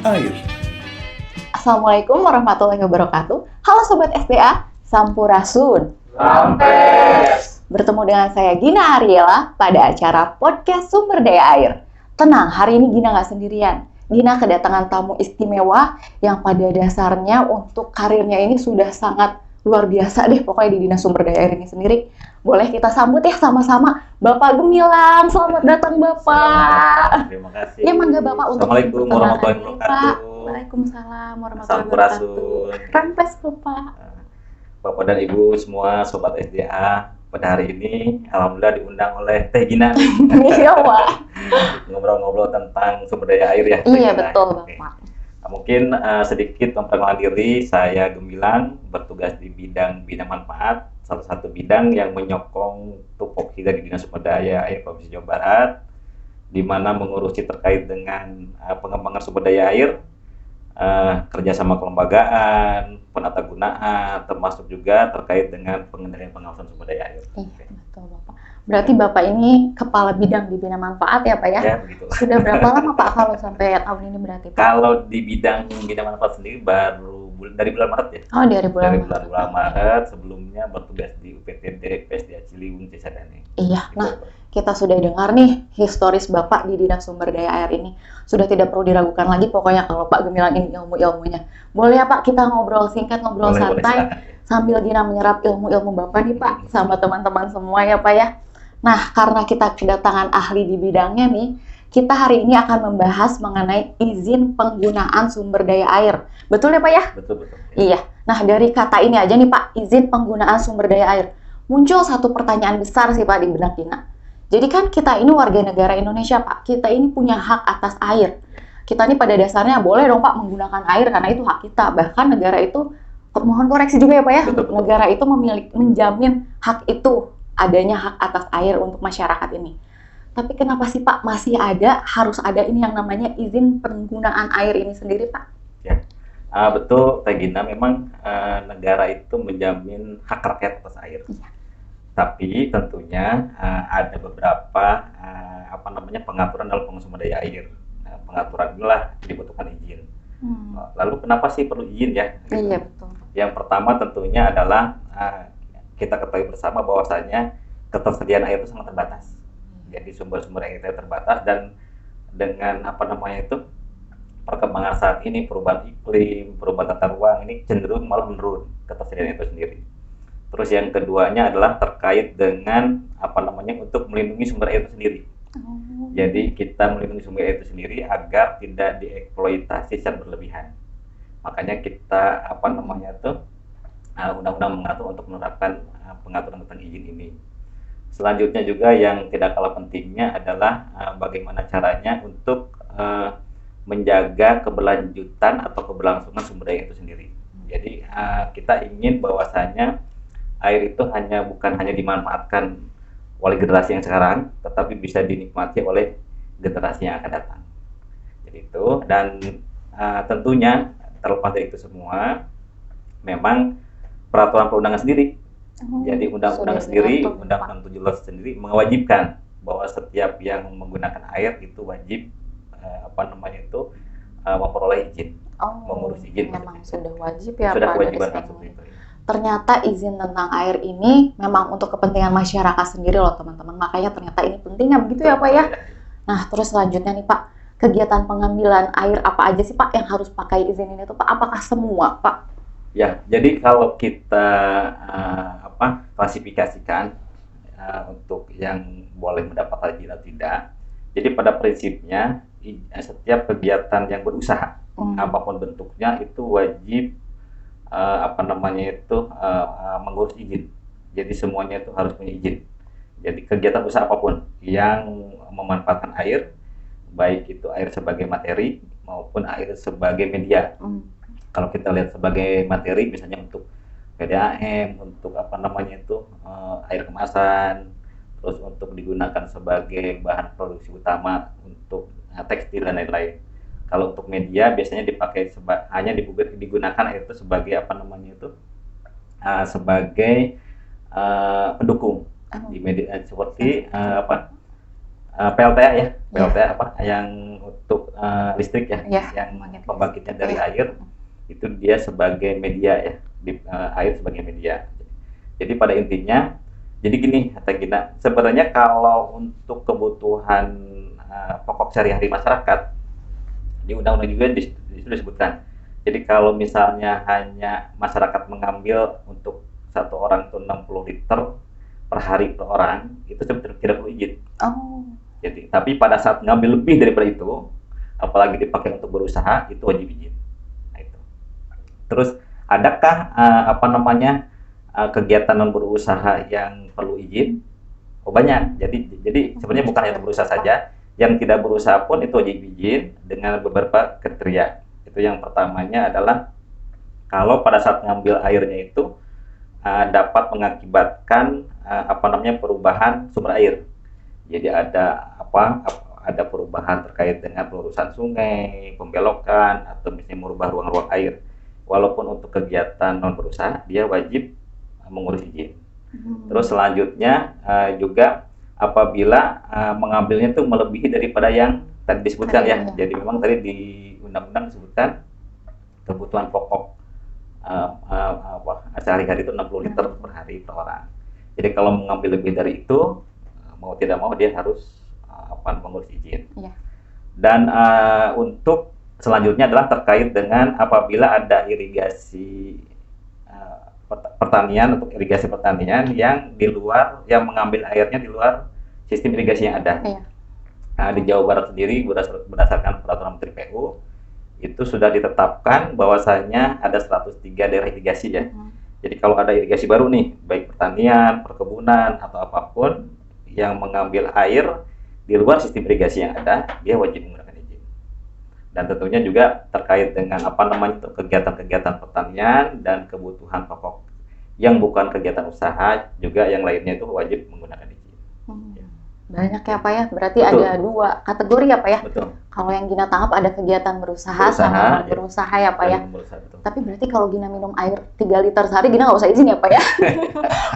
air. Assalamualaikum warahmatullahi wabarakatuh. Halo Sobat SDA, Sampurasun. Sampes. Bertemu dengan saya Gina Ariela pada acara podcast Sumber Daya Air. Tenang, hari ini Gina nggak sendirian. Gina kedatangan tamu istimewa yang pada dasarnya untuk karirnya ini sudah sangat luar biasa deh pokoknya di Dinas Sumber Daya Air ini sendiri. Boleh kita sambut ya sama-sama Bapak Gemilang. Selamat datang Bapak. Terima kasih. Ya mangga Bapak untuk Assalamualaikum warahmatullahi wabarakatuh. Waalaikumsalam warahmatullahi Sampurasun. wabarakatuh. Rampes Bapak. Bapak dan Ibu semua Sobat SDA, pada hari ini alhamdulillah diundang oleh Teh Gina Iya Pak. ngobrol-ngobrol tentang sumber daya air ya. Teh Iya Gina. betul Oke. Bapak. Nah, mungkin sedikit memperkenalkan diri, saya Gemilang, bertugas di bidang bina manfaat, salah satu bidang yang menyokong tupoksi dari Dinas Sumber Daya Air Provinsi Jawa Barat, di mana mengurusi terkait dengan pengembangan sumber daya air, kerjasama kelembagaan, penata gunaan, termasuk juga terkait dengan pengendalian pengawasan sumber daya air. Iya betul Bapak. Berarti Bapak ini kepala bidang di bina manfaat ya Pak ya? Ya, begitu. Sudah berapa lama Pak kalau sampai tahun ini berarti Pak? Kalau di bidang bina manfaat sendiri baru dari bulan Maret ya. Oh dari bulan Dari Maret. bulan Maret, sebelumnya bertugas di UPTD PSDA Ciliwung Cisadane. Iya, Gitu. nah kita sudah dengar nih historis Bapak di Dinas Sumber Daya Air ini. Sudah tidak perlu diragukan lagi pokoknya kalau Pak Gemilang ini ilmu-ilmunya. Boleh ya Pak kita ngobrol singkat, ngobrol Boleh, santai silakan. sambil Gina menyerap ilmu-ilmu Bapak nih Pak sama teman-teman semua ya Pak ya. Nah, karena kita kedatangan ahli di bidangnya nih, kita hari ini akan membahas mengenai izin penggunaan sumber daya air. Betul ya Pak ya? Betul. Iya. Nah, dari kata ini aja nih Pak, izin penggunaan sumber daya air. Muncul satu pertanyaan besar sih Pak di benak Gina. Jadi kan kita ini warga negara Indonesia Pak, kita ini punya hak atas air. Kita ini pada dasarnya boleh dong Pak menggunakan air karena itu hak kita. Bahkan negara itu, mohon koreksi juga ya Pak ya, Betul. negara itu menjamin hak itu, adanya hak atas air untuk masyarakat ini. Tapi kenapa sih Pak masih harus ada ini yang namanya izin penggunaan air ini sendiri Pak? Betul, Teh Gina, memang negara itu menjamin hak rakyat atas air. Iya. Tapi tentunya ada beberapa pengaturan dalam penggunaan sumber daya air. Nah, pengaturan inilah dibutuhkan izin. Lalu kenapa sih perlu izin ya? Gitu. Iya betul. Yang pertama tentunya adalah kita ketahui bersama bahwasanya ketersediaan air itu sangat terbatas. Jadi sumber-sumber air itu terbatas dan dengan perkembangan saat ini, perubahan iklim, perubahan tata ruang ini cenderung malah menurun ketersediaan itu sendiri. Terus yang keduanya adalah terkait dengan untuk melindungi sumber air itu sendiri. Jadi kita melindungi sumber air itu sendiri agar tidak dieksploitasi secara berlebihan. Makanya kita undang-undang mengatur untuk menerapkan pengaturan tentang izin ini. Selanjutnya juga yang tidak kalah pentingnya adalah bagaimana caranya untuk menjaga keberlanjutan atau keberlangsungan sumber daya itu sendiri. Jadi kita ingin bahwasanya air itu bukan hanya dimanfaatkan oleh generasi yang sekarang, tetapi bisa dinikmati oleh generasi yang akan datang. Jadi itu, dan tentunya terlepas dari itu semua, memang peraturan perundangan sendiri. Jadi undang-undang sendiri, Undang-Undang 17 sendiri mewajibkan bahwa setiap yang menggunakan air itu wajib memperoleh izin, mengurus izin. Memang sudah wajib ya Sudah Pak kewajiban dari seperti itu. Ternyata izin tentang air ini memang untuk kepentingan masyarakat sendiri loh teman-teman. Makanya ternyata ini pentingnya begitu ya Pak ya. Nah terus selanjutnya nih Pak, kegiatan pengambilan air apa aja sih Pak yang harus pakai izin ini tuh Pak? Apakah semua Pak? Ya, jadi kalau kita klasifikasikan untuk yang boleh mendapat izin atau tidak, jadi pada prinsipnya setiap kegiatan yang berusaha apapun bentuknya itu wajib mengurus izin. Jadi semuanya itu harus punya izin. Jadi kegiatan usaha apapun yang memanfaatkan air, baik itu air sebagai materi maupun air sebagai media. Kalau kita lihat sebagai materi, misalnya untuk PDAM, untuk air kemasan, terus untuk digunakan sebagai bahan produksi utama untuk tekstil dan lain-lain. Kalau untuk media biasanya dipakai hanya digunakan itu sebagai sebagai pendukung di media seperti PLTA ya, PLTA yang untuk listrik ya, Iya, yang pembangkit pembangkitnya dari Iya. air, itu dia sebagai media ya, air sebagai media. Jadi pada intinya, jadi gini kata Gina, sebenarnya kalau untuk kebutuhan pokok sehari-hari masyarakat, di undang-undang juga di situ disebutkan. Jadi kalau misalnya hanya masyarakat mengambil untuk satu orang itu 60 liter per hari per orang, itu sebenarnya tidak perlu izin. Oh, Jadi, tapi pada saat ngambil lebih daripada itu, apalagi dipakai untuk berusaha, itu wajib izin. Nah, itu. Terus, adakah apa namanya kegiatan non berusaha yang perlu izin? Oh banyak. Jadi sebenarnya bukan hanya berusaha saja, yang tidak berusaha pun itu wajib izin dengan beberapa kriteria. Itu yang pertamanya adalah kalau pada saat ngambil airnya itu dapat mengakibatkan apa namanya perubahan sumber air. Jadi ada perubahan terkait dengan pelurusan sungai, pembelokan, atau misalnya merubah ruang-ruang air. Walaupun untuk kegiatan non berusaha, dia wajib mengurus izin. Terus selanjutnya juga apabila mengambilnya itu melebihi daripada yang tadi disebutkan ya. Jadi memang tadi di undang-undang disebutkan kebutuhan pokok sehari-hari itu 60 liter per hari per orang. Jadi kalau mengambil lebih dari itu, mau tidak mau dia harus mengurus izin. Iya. Dan untuk selanjutnya adalah terkait dengan apabila ada irigasi pertanian, untuk irigasi pertanian yang di luar, yang mengambil airnya di luar sistem irigasi yang ada. Iya. Nah, di Jawa Barat sendiri berdasarkan peraturan Menteri PU itu sudah ditetapkan bahwasanya ada 103 daerah irigasi ya. Jadi kalau ada irigasi baru nih, baik pertanian, perkebunan atau apapun yang mengambil air di luar sistem irigasi yang ada, dia wajib menggunakan izin. Dan tentunya juga terkait dengan kegiatan-kegiatan pertanian dan kebutuhan pokok yang bukan kegiatan usaha, juga yang lainnya itu wajib menggunakan izin. Banyak ya Pak ya, berarti betul. Ada 2 kategori ya Pak ya. Betul. Kalau yang Gina tangkap ada kegiatan berusaha sama berusaha ya Pak ya. Betul. Tapi berarti kalau Gina minum air 3 liter sehari, Gina nggak usah izin ya Pak ya.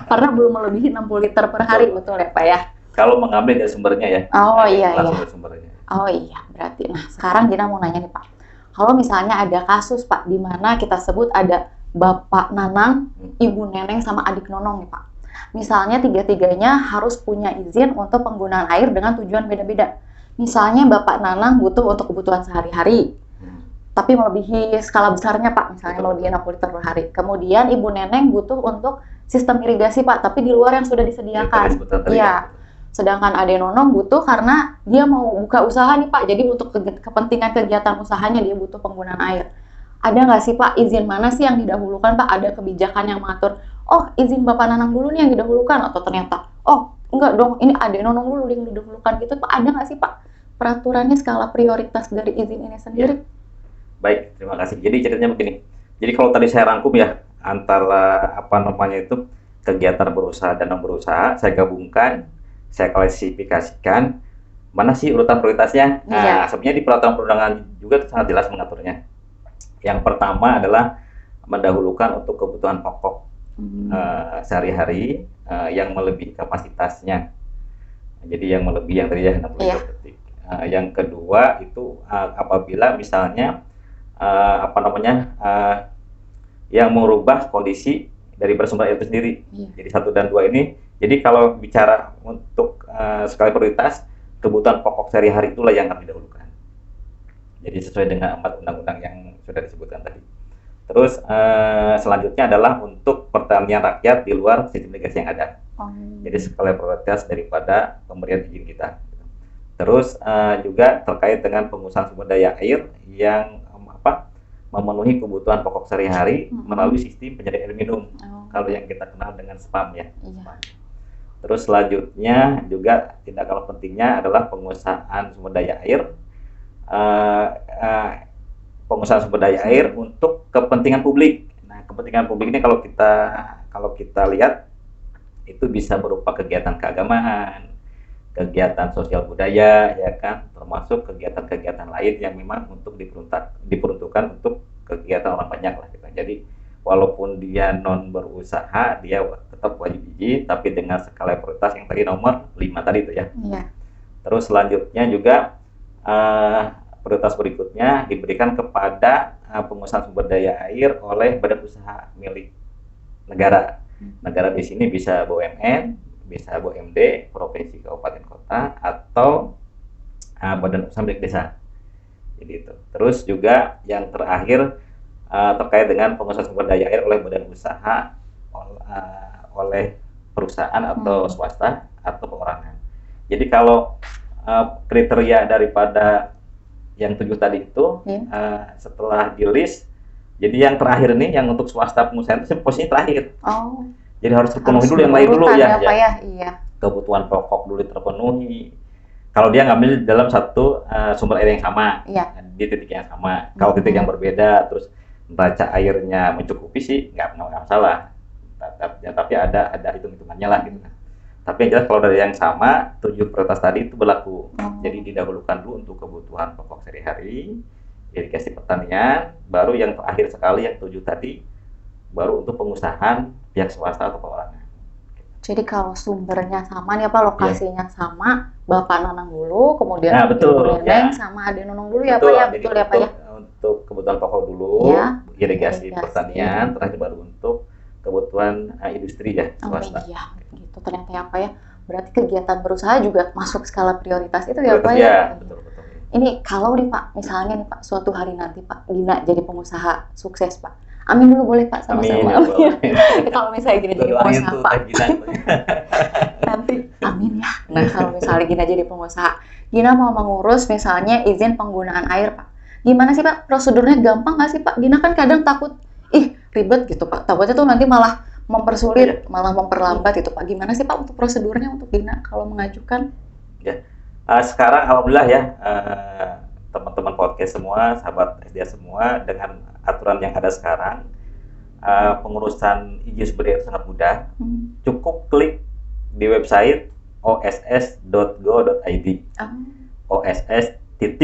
Karena belum melebihi 60 liter per hari, betul ya Pak ya. Kalau mengambil dari sumbernya ya. Oh iya. Sumbernya. Oh iya, berarti. Nah sekarang Gina mau nanya nih Pak. Kalau misalnya ada kasus Pak, di mana kita sebut ada Bapak Nanang, Ibu Neneng, sama adik Nonong nih Pak. Misalnya 3-tiganya harus punya izin untuk penggunaan air dengan tujuan beda-beda. Misalnya Bapak Nanang butuh untuk kebutuhan sehari-hari, tapi melebihi skala besarnya Pak, misalnya melebihi 60 liter per hari. Kemudian Ibu Neneng butuh untuk sistem irigasi Pak, tapi di luar yang sudah disediakan. Iya. Sedangkan Ade Nonong butuh karena dia mau buka usaha nih Pak, jadi untuk kepentingan kegiatan usahanya dia butuh penggunaan air. Ada nggak sih Pak, izin mana sih yang didahulukan Pak? Ada kebijakan yang mengatur, oh izin Bapak Nanang dulu nih yang didahulukan, atau ternyata, oh enggak dong, ini Ade Nonong dulu yang didahulukan gitu Pak? Ada nggak sih Pak peraturannya skala prioritas dari izin ini sendiri? Ya. Baik, terima kasih. Jadi ceritanya begini, jadi kalau tadi saya rangkum ya, antara kegiatan berusaha dan non berusaha, saya gabungkan, saya klasifikasikan, mana sih urutan prioritasnya? Nah, sebenarnya di peraturan perundangan juga sangat jelas mengaturnya. Yang pertama adalah mendahulukan untuk kebutuhan pokok sehari-hari yang melebihi kapasitasnya. Jadi yang melebihi yang tadi ya 60 detik. Yang kedua itu apabila misalnya yang merubah kondisi dari bersumber air itu sendiri. Jadi 1 dan 2 ini. Jadi kalau bicara untuk skala prioritas, kebutuhan pokok sehari-hari itulah yang harus didahulukan. Jadi sesuai dengan 4 undang-undang yang sudah disebutkan tadi. Terus selanjutnya adalah untuk pertanian rakyat di luar sistem irigasi yang ada. Jadi skala prioritas daripada pemberian izin kita. Terus juga terkait dengan pengusahaan sumber daya air yang memenuhi kebutuhan pokok sehari-hari melalui sistem penyediaan air minum. Kalau yang kita kenal dengan SPAM ya. SPAM. Terus selanjutnya juga tidak kalah pentingnya adalah pengusahaan sumber daya air. Pengusahaan sumber daya air untuk kepentingan publik. Nah, kepentingan publik ini kalau kita lihat itu bisa berupa kegiatan keagamaan, kegiatan sosial budaya, ya kan, termasuk kegiatan-kegiatan lain yang memang untuk diperuntukkan untuk kegiatan orang banyak lah gitu. Jadi walaupun dia non berusaha, dia tetap wajib izin, tapi dengan skala prioritas yang tadi nomor 5 tadi itu ya. Terus selanjutnya juga prioritas berikutnya diberikan kepada pengusaha sumber daya air oleh badan usaha milik negara. Negara di sini bisa BUMN, bisa BUMD, provinsi, kabupaten, kota, atau badan usaha milik desa. Jadi itu. Terus juga yang terakhir terkait dengan pengusaha sumber daya air oleh badan usaha, oleh perusahaan atau swasta atau perorangan. Jadi kalau kriteria daripada yang 7 tadi itu setelah di list, jadi yang terakhir nih yang untuk swasta pengusaha itu posisinya terakhir. Jadi harus terpenuhi dulu yang lain dulu ya. Iya. Kebutuhan pokok dulu terpenuhi. Kalau dia ngambil dalam satu sumber air yang sama, di titik yang sama. Kalau titik yang berbeda, terus neraca airnya mencukupi sih nggak masalah. Tapi ada hitung-hitungannya lah gitu. Tapi yang jelas kalau dari yang sama, 7 prioritas tadi itu berlaku. Jadi didahulukan dulu untuk kebutuhan pokok sehari-hari, irigasi pertanian, baru yang terakhir sekali yang 7 tadi, baru untuk pengusahaan pihak swasta atau perorangan. Jadi kalau sumbernya sama nih Pak, lokasinya sama, Bapak nanang dulu, kemudian betul, Neneng sama Ade nunung dulu ya Pak ya, betul ya Pak ya. Untuk kebutuhan pokok dulu, irigasi pertanian, terakhir baru untuk kebutuhan industri ya, swasta. Iya, gitu ternyata ya Pak ya. Berarti kegiatan berusaha juga masuk skala prioritas itu ya Pak ya? Betul. Ini kalau nih Pak, misalnya nih Pak, suatu hari nanti Pak Gina jadi pengusaha sukses Pak. Amin dulu boleh Pak sama-sama. Amin. Kalau misalnya Gina jadi pengusaha Pak. Nanti amin ya. Nah kalau misalnya Gina jadi pengusaha, Gina mau mengurus misalnya izin penggunaan air Pak. Gimana sih Pak? Prosedurnya gampang nggak sih Pak? Gina kan kadang takut, ribet gitu Pak. Takutnya tuh nanti malah mempersulit, malah memperlambat itu Pak. Gimana sih Pak untuk prosedurnya untuk Gina kalau mengajukan? Ya, sekarang alhamdulillah ya teman-teman podcast semua, sahabat SDA semua, dengan aturan yang ada sekarang, pengurusan izin sumber daya sangat mudah. Cukup klik di website oss.go.id. oss.go.id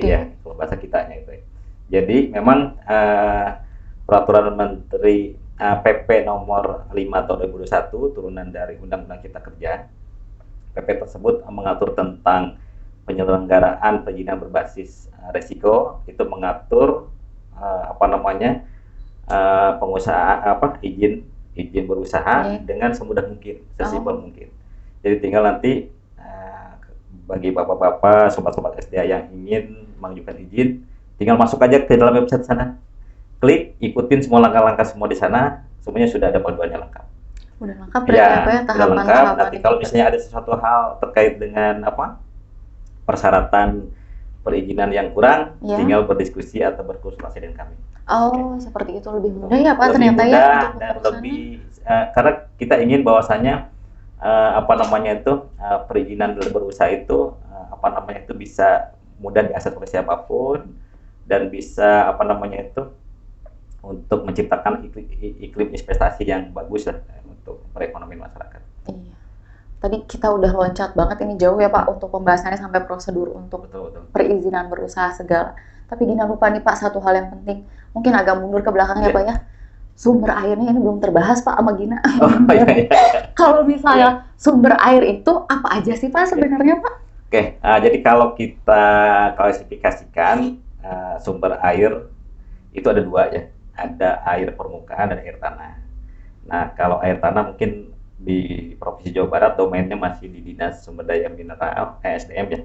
ya, kalau bahasa kitanya itu. Jadi memang peraturan Menteri PP nomor 5 tahun 2021 turunan dari Undang-Undang Cipta Kerja. PP tersebut mengatur tentang penyelenggaraan perizinan berbasis resiko, itu mengatur pengusaha izin berusaha dengan semudah mungkin, sesimpel mungkin. Jadi tinggal nanti bagi bapak-bapak, sobat-sobat SDA yang ingin mengajukan izin, tinggal masuk aja ke dalam website sana, klik, ikutin semua langkah-langkah semua di sana, semuanya sudah ada panduannya lengkap. Udah lengkap berarti apa ya tahapan-tahapan. Nanti kalau misalnya ada sesuatu hal terkait dengan persyaratan perizinan yang kurang, tinggal berdiskusi atau berkonsultasi dengan kami. Seperti itu lebih mudah ya Pak ternyata ya. Dan lebih karena kita ingin bahwasanya perizinan berusaha itu bisa mudah diakses oleh siapapun dan bisa untuk menciptakan iklim investasi yang bagus lah untuk perekonomian masyarakat. Iya. Tadi kita udah loncat banget ini jauh ya Pak untuk pembahasannya sampai prosedur untuk perizinan berusaha segala. Tapi Gina lupa nih Pak satu hal yang penting. Mungkin agak mundur ke belakang ya Pak ya. Sumber airnya ini belum terbahas Pak sama Gina. Kalau misalnya sumber air itu apa aja sih Pak sebenarnya Pak? Jadi kalau kita klasifikasikan sumber air itu ada 2 ya. Ada air permukaan dan air tanah. Nah, kalau air tanah mungkin di Provinsi Jawa Barat domainnya masih di Dinas Sumber Daya Mineral SDM ya.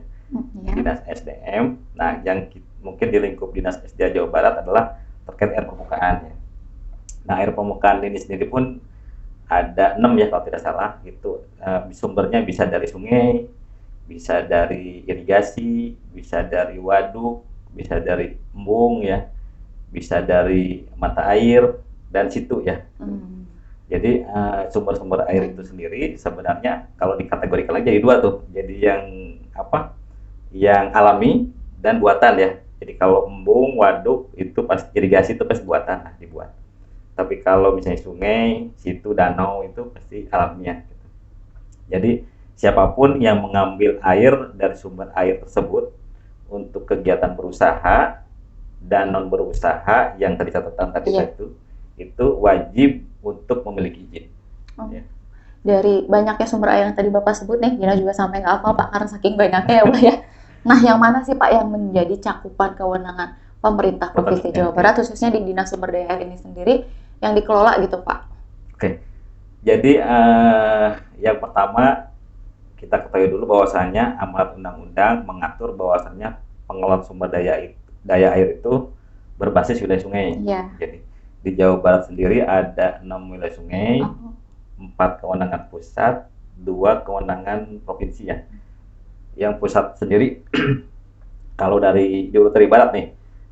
Dinas SDM. Nah, yang mungkin di lingkup Dinas SDA Jawa Barat adalah terkait air permukaan ya. Nah, air permukaan ini sendiri pun ada 6 ya kalau tidak salah. Itu sumbernya bisa dari sungai, bisa dari irigasi, bisa dari waduk, bisa dari embung ya, bisa dari mata air dan situ ya. Jadi sumber-sumber air itu sendiri sebenarnya kalau dikategorikan lagi jadi 2 tuh. Jadi yang alami dan buatan ya. Jadi kalau embung, waduk itu pasti irigasi itu pasti buatan dibuat. Tapi kalau misalnya sungai, situ, danau itu pasti alamiah. Gitu. Jadi siapapun yang mengambil air dari sumber air tersebut untuk kegiatan berusaha dan non berusaha yang tadi catatan tadi itu wajib untuk memiliki izin. Ya. Dari banyaknya sumber air yang tadi Bapak sebut nih, Gina juga sampai nggak hafal Pak karena saking banyaknya ya Pak ya. Nah, yang mana sih Pak yang menjadi cakupan kewenangan pemerintah Provinsi Jawa Barat, khususnya di Dinas Sumber Daya Air ini sendiri, yang dikelola gitu Pak? Oke, jadi yang pertama kita ketahui dulu bahwasanya amanat undang-undang mengatur bahwasanya pengelolaan sumber daya air itu berbasis wilayah sungai. Iya. Jadi di Jawa Barat sendiri ada 6 wilayah sungai, 4 kewenangan pusat, 2 kewenangan provinsi ya. Yang pusat sendiri kalau dari barat nih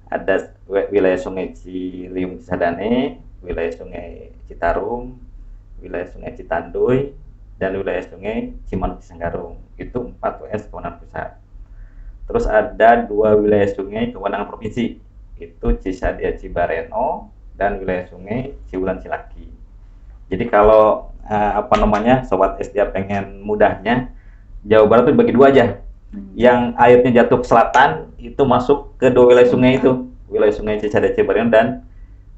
ada wilayah sungai Ciliwung Cisadane, wilayah sungai Citarum, wilayah sungai Citanduy, dan wilayah sungai Cimanuk Cisanggarung. Itu 4 WS kewenangan pusat. Terus ada 2 wilayah sungai kewenangan provinsi, itu Cisadia Cibareno dan wilayah sungai Ciulan Cilaki. Jadi kalau sobat SDA pengen mudahnya, Jawa Barat itu dibagi 2 aja. Yang airnya jatuh ke selatan itu masuk ke 2 wilayah sungai itu, wilayah sungai Cisadia Cibareno dan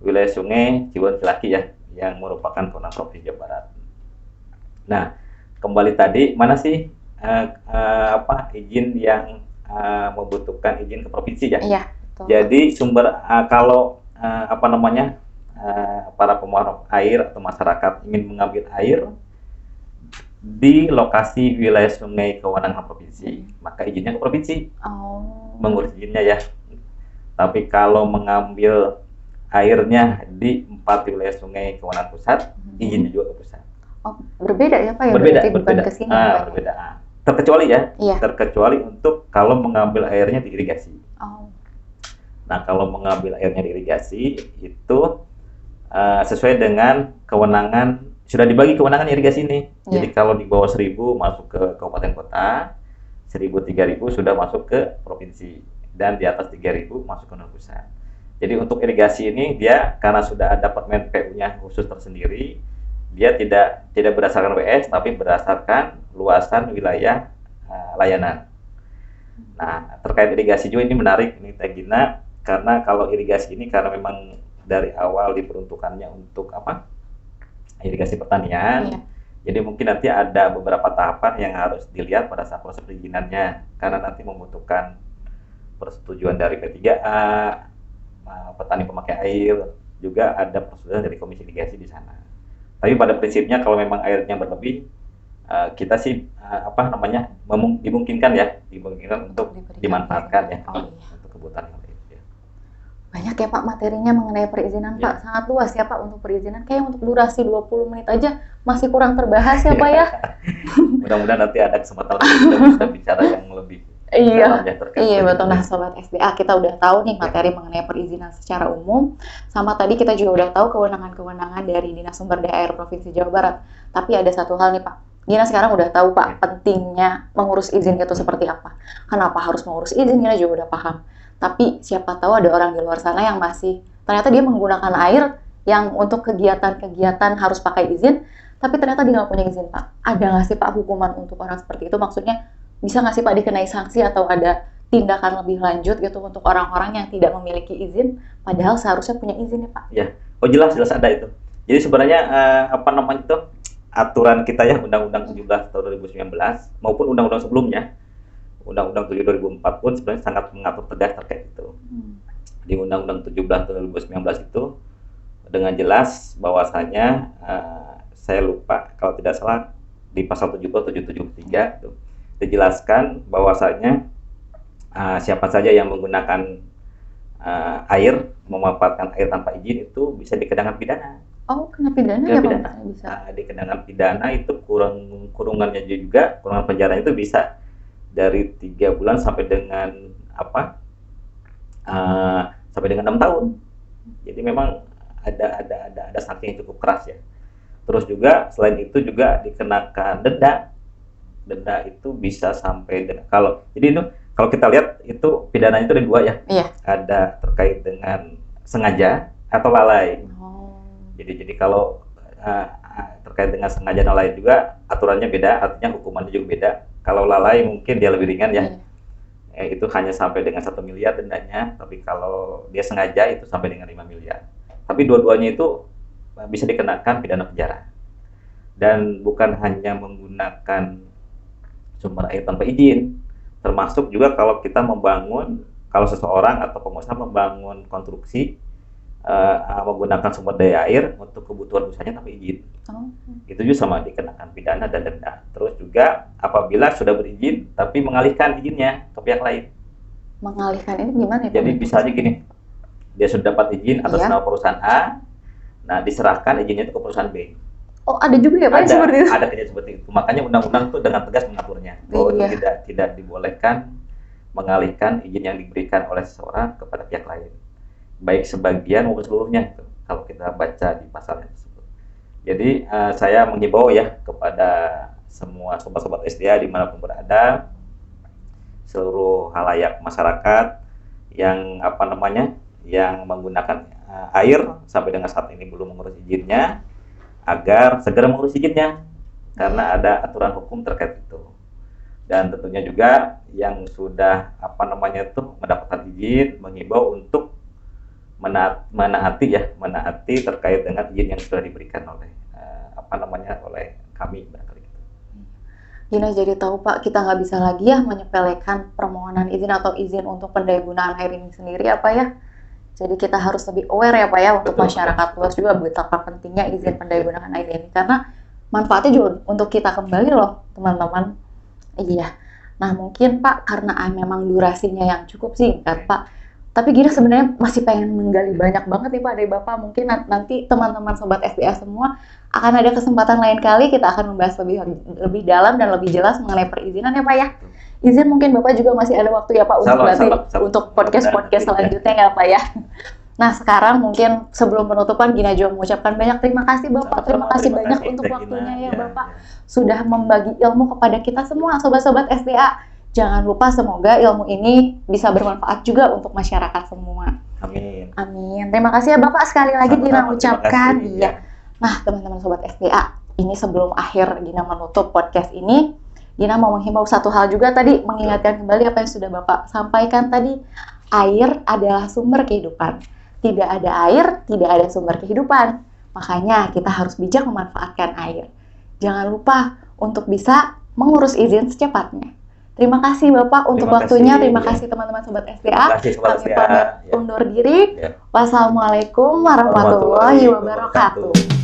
wilayah sungai Ciulan Cilaki ya, yang merupakan kewenangan Provinsi Jawa Barat. Nah, kembali tadi mana sih izin yang membutuhkan izin ke provinsi ya? Iya, betul. Jadi sumber kalau para pemohon air atau masyarakat ingin mengambil air di lokasi wilayah sungai kewenangan provinsi, maka izinnya ke provinsi. Mengurus izinnya ya. Tapi kalau mengambil airnya di 4 wilayah sungai kewenangan pusat, izinnya juga ke pusat. Berbeda ya Pak ya? Berbeda. Bukan ke sini. Berbeda. Terkecuali ya, terkecuali untuk kalau mengambil airnya di irigasi. Nah, kalau mengambil airnya di irigasi itu sesuai dengan kewenangan, sudah dibagi kewenangan irigasi ini. Jadi kalau di bawah 1000 masuk ke kabupaten kota, 1000-3000 sudah masuk ke provinsi, dan di atas 3000 masuk ke pusat. Jadi untuk irigasi ini dia karena sudah ada permen PU-nya khusus tersendiri, dia tidak berdasarkan WS tapi berdasarkan luasan wilayah layanan. Nah, terkait irigasi juga ini menarik ini Teh Gina, karena kalau irigasi ini karena memang dari awal diperuntukannya untuk irigasi pertanian. Jadi mungkin nanti ada beberapa tahapan yang harus dilihat pada saat proses perizinannya, karena nanti membutuhkan persetujuan dari P3A, petani pemakai air, juga ada persetujuan dari Komisi Irigasi di sana. Tapi pada prinsipnya kalau memang airnya berlebih, kita sih dimungkinkan untuk dimanfaatkan ya untuk kebutuhan yang lain. Banyak ya Pak materinya mengenai perizinan Pak, sangat luas ya Pak untuk perizinan. Kayak untuk durasi 20 menit aja masih kurang terbahas ya Pak ya. Mudah-mudahan nanti ada kesempatan kita bisa bicara yang lebih. Iya betul. Nah Sobat SDA, kita udah tahu nih materi mengenai perizinan secara umum, sama tadi kita juga udah tahu kewenangan-kewenangan dari Dinas Sumber Daya Air Provinsi Jawa Barat. Tapi ada satu hal nih Pak, Gina sekarang udah tahu Pak pentingnya mengurus izin itu seperti apa. Kenapa harus mengurus izin, Gina juga udah paham. Tapi siapa tahu ada orang di luar sana yang masih ternyata dia menggunakan air yang untuk kegiatan-kegiatan harus pakai izin, tapi ternyata dia nggak punya izin Pak. Ada nggak sih Pak hukuman untuk orang seperti itu? Maksudnya bisa nggak sih Pak dikenai sanksi atau ada tindakan lebih lanjut gitu untuk orang-orang yang tidak memiliki izin, padahal seharusnya punya izin ya Pak? Ya, jelas ada itu. Jadi sebenarnya aturan kita ya, Undang-Undang 17 tahun 2019 maupun undang-undang sebelumnya, Undang-Undang 7 2004 pun sebenarnya sangat mengatur tegas terkait itu. Di Undang-Undang 17 tahun 2019 itu dengan jelas bahwasanya saya lupa kalau tidak salah di pasal 70 773 itu dijelaskan bahwasanya siapa saja yang menggunakan air, memanfaatkan air tanpa izin itu bisa dikenakan pidana. Kena pidana ya Pak? Bisa. Dikenakan pidana itu kurungannya juga, kurungan penjara itu bisa dari 3 bulan sampai dengan 6 tahun. Jadi memang ada sanksi yang cukup keras ya. Terus juga selain itu juga dikenakan denda. Denda itu bisa sampai kalau kita lihat itu pidananya itu ada 2 ya. Iya. Ada terkait dengan sengaja atau lalai. Jadi kalau terkait dengan sengaja dan lalai juga aturannya beda, artinya hukumannya juga beda. Kalau lalai mungkin dia lebih ringan ya. Itu hanya sampai dengan 1 miliar dendanya, tapi kalau dia sengaja itu sampai dengan 5 miliar. Tapi dua-duanya itu bisa dikenakan pidana penjara. Dan bukan hanya menggunakan sumber air tanpa izin, termasuk juga kalau kita kalau seseorang atau pengusaha membangun konstruksi menggunakan sumber daya air untuk kebutuhan usahanya tanpa izin. Itu juga sama dikenakan pidana dan denda. Terus juga apabila sudah berizin tapi mengalihkan izinnya ke pihak lain. Mengalihkan ini gimana ya? Jadi misalnya gini, dia sudah dapat izin atas nama perusahaan A, nah diserahkan izinnya itu ke perusahaan B. Oh, ada juga ya Pak seperti itu? Ada kejadian seperti itu. Makanya undang-undang itu dengan tegas mengaturnya. Bahwa itu tidak dibolehkan mengalihkan izin yang diberikan oleh seseorang kepada pihak lain. Baik sebagian maupun seluruhnya, kalau kita baca di pasal tersebut. Jadi saya mengimbau ya kepada semua sobat-sobat SDA dimanapun berada, seluruh halayak masyarakat yang yang menggunakan air sampai dengan saat ini belum mengurus izinnya, agar segera mengurus izinnya karena ada aturan hukum terkait itu. Dan tentunya juga yang sudah mendapatkan izin mengimbau untuk menaati terkait dengan izin yang sudah diberikan oleh oleh kami barangkali gitu. Gina jadi tahu Pak, kita nggak bisa lagi ya menyepelekan permohonan izin atau izin untuk pendayagunaan air ini sendiri apa ya. Jadi kita harus lebih aware ya Pak ya untuk masyarakat luas juga betapa pentingnya izin pendayagunaan air ini karena manfaatnya juga untuk kita kembali loh teman-teman. Iya. Nah mungkin Pak karena memang durasinya yang cukup singkat Pak. Tapi Gina sebenarnya masih pengen menggali banyak banget nih Pak dari Bapak. Mungkin nanti teman-teman sobat SDA semua akan ada kesempatan lain kali kita akan membahas lebih dalam dan lebih jelas mengenai perizinan ya Pak ya. Izin mungkin Bapak juga masih ada waktu ya Pak untuk podcast selanjutnya ya Pak ya. Nah sekarang mungkin sebelum penutupan Gina juga mengucapkan banyak terima kasih Bapak. Terima kasih banyak untuk waktunya ya Bapak. Sudah membagi ilmu kepada kita semua sobat-sobat SDA. Jangan lupa semoga ilmu ini bisa bermanfaat juga untuk masyarakat semua. Amin. Amin. Terima kasih ya Bapak sekali lagi Gina ucapkan. Iya. Nah teman-teman sobat SDA, ini sebelum akhir Gina menutup podcast ini, Gina mau menghimbau satu hal juga tadi, mengingatkan kembali apa yang sudah Bapak sampaikan tadi. Air adalah sumber kehidupan. Tidak ada air, tidak ada sumber kehidupan. Makanya kita harus bijak memanfaatkan air. Jangan lupa untuk bisa mengurus izin secepatnya. Terima kasih Bapak untuk waktunya. Terima kasih teman-teman sobat SDA. Kami pamit undur diri. Wassalamualaikum warahmatullahi wabarakatuh.